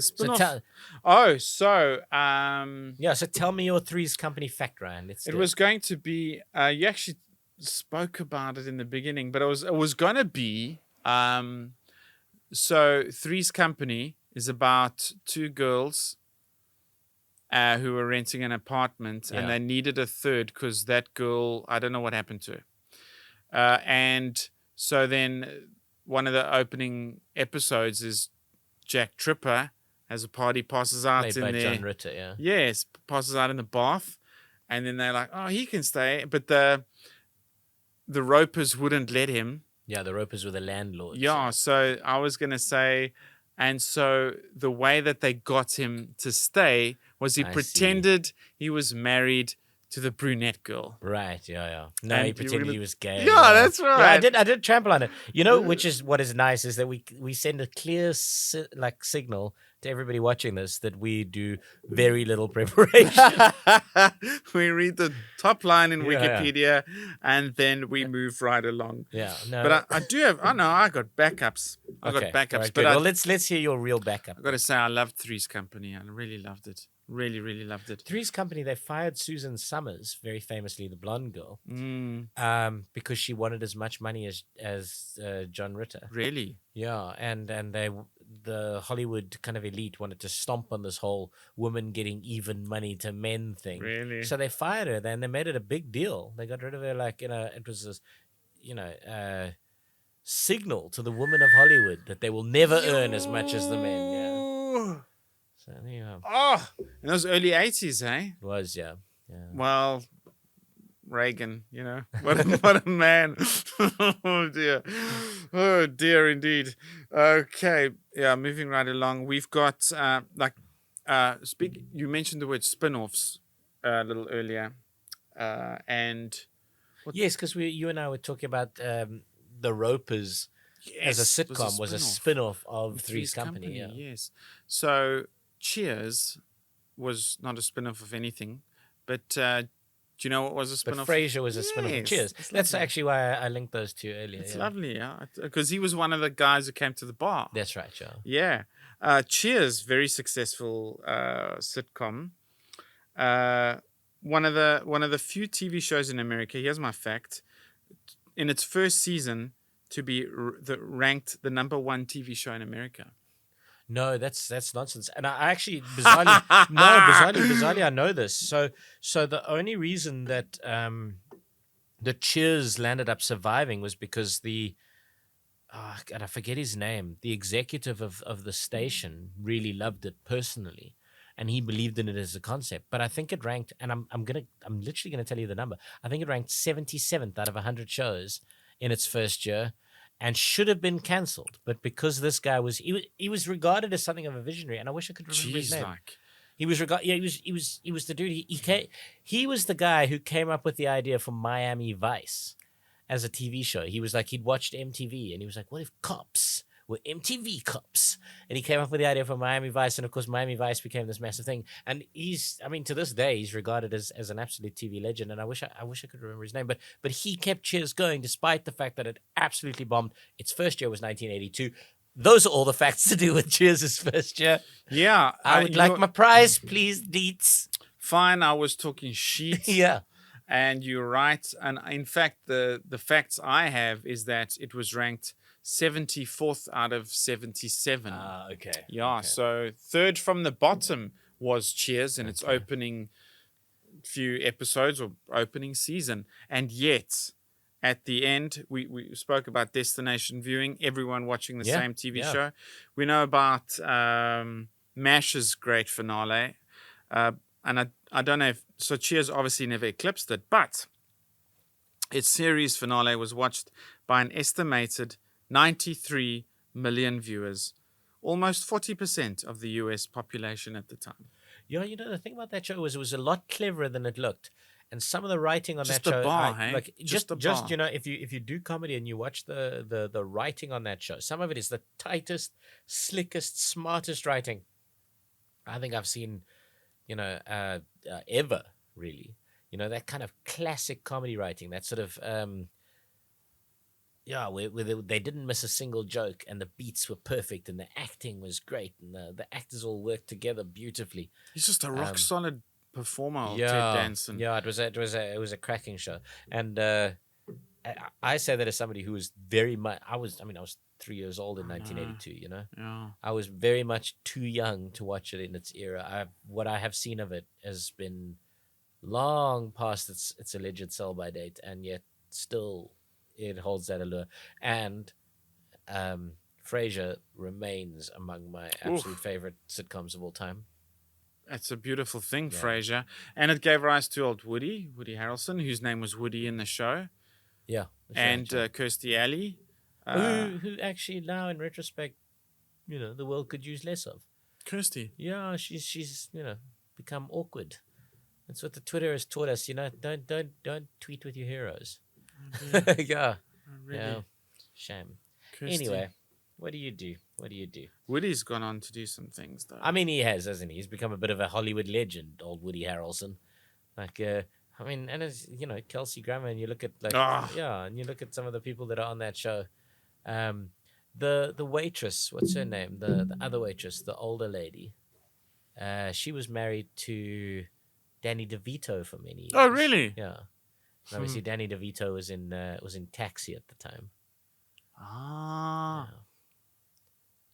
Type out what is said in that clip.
spin-off. So tell me your Three's Company fact, Ryan. It was going to be. You actually spoke about it in the beginning, but it was going to be. So Three's Company is about two girls who were renting an apartment, and they needed a third because that girl, I don't know what happened to her. And so then one of the opening episodes is Jack Tripper as a party passes out played in by there. John Ritter, yeah. Yes, passes out in the bath, and then they're like, "Oh, he can stay," but the Ropers wouldn't let him. Yeah, the Ropers were the landlords. Yeah, so I was gonna say, and so the way that they got him to stay was he pretended he was married to the brunette girl. Right, yeah. No, he pretended he was gay. Yeah, that's right. Yeah, I did trample on it. You know, which is what is nice is that we send a clear signal to everybody watching this that we do very little preparation. We read the top line in Wikipedia and then we move right along. Yeah, no. But I do have. I got backups. I got backups. Right, but well, let's hear your real backup. I got to say, I loved Three's Company. I really loved it. Really, really loved it. Three's Company, they fired Susan Summers, very famously the blonde girl, because she wanted as much money as John Ritter. Really? Yeah, and the Hollywood kind of elite wanted to stomp on this whole woman getting even money to men thing. Really? So they fired her. Then they made it a big deal. They got rid of her it was this, signal to the women of Hollywood that they will never earn as much as the men. Yeah. So there you go. Oh, in those early 80s, eh? It was, yeah. Well, Reagan, what a man. Oh dear indeed. Okay, yeah, moving right along. We've got you mentioned the word spin-offs a little earlier. And yes, because you and I were talking about the Ropers as a sitcom was a spin-off of Three's Company. Yeah. Yes. So Cheers was not a spin-off of anything, but do you know what was a spin-off? But Frasier was a spin-off of Cheers. That's actually why I linked those two earlier. It's lovely, yeah, because he was one of the guys who came to the bar. That's right, Joe. Yeah. Cheers, very successful sitcom. One of the few TV shows in America. Here's my fact: in its first season, to be ranked the #1 TV show in America. No, that's nonsense. And I actually bizarrely, I know this. So the only reason that the Cheers landed up surviving was because I forget his name. The executive of the station really loved it personally, and he believed in it as a concept. But I think it ranked, and I'm literally gonna tell you the number. I think it ranked 77th out of 100 shows in its first year, and should have been cancelled. But because this guy was regarded as something of a visionary, and I wish I could remember his name. He was he was the dude. He was the guy who came up with the idea for Miami Vice as a TV show. He was like, he'd watched MTV and he was like, what if cops were MTV cops? And he came up with the idea for Miami Vice, and of course Miami Vice became this massive thing. And to this day he's regarded as an absolute TV legend, and I wish I could remember his name, but he kept Cheers going despite the fact that it absolutely bombed. Its first year was 1982. Those are all the facts to do with Cheers' first year. Yeah. I would like my prize, please, Deets. Fine, I was talking shit. Yeah. And you're right. And in fact, the facts I have is that it was ranked 74th out of 77. Okay. Yeah, okay. So third from the bottom was Cheers in its opening few episodes or opening season. And yet, at the end, we spoke about destination viewing, everyone watching the same TV show. We know about MASH's great finale. And I don't know so Cheers obviously never eclipsed it, but its series finale was watched by an estimated 93 million viewers, almost 40% of the US population at the time. Yeah, the thing about that show was it was a lot cleverer than it looked. And some of the writing on that show, if you do comedy and you watch the writing on that show, some of it is the tightest, slickest, smartest writing I think I've seen, ever, really. That kind of classic comedy writing, that sort of Yeah, where they didn't miss a single joke, and the beats were perfect, and the acting was great, and the actors all worked together beautifully. He's just a rock Um, solid performer, Ted yeah, Danson. yeah, it was a cracking show, and I say that as somebody who was very much. I was 3 years old in I know. 1982. You know, Yeah. I was very much too young to watch it in its era. What I have seen of it has been long past its alleged sell by date, and yet still it holds that allure. And Frasier remains among my absolute Oof. favorite sitcoms of all time. That's a beautiful thing, Yeah, Frasier. And it gave rise to old Woody Harrelson, whose name was Woody in the show, yeah, that's right. and Yeah. Kirstie Alley. Who actually now in retrospect, the world could use less of. Kirstie. Yeah, she's become awkward. That's what the Twitter has taught us. Don't tweet with your heroes. Yeah, Really? yeah, shame. Kirstie. Anyway, what do you do? What do you do? Woody's gone on to do some things, though. I mean, he has, hasn't he? He's become a bit of a Hollywood legend, old Woody Harrelson. Like, and as Kelsey Grammer, and you look at Ah. and you look at some of the people that are on that show. The waitress, what's her name? The other waitress, the older lady. She was married to Danny DeVito for many years. Oh, really? Yeah. And obviously, Danny DeVito was in Taxi at the time. Ah. Yeah.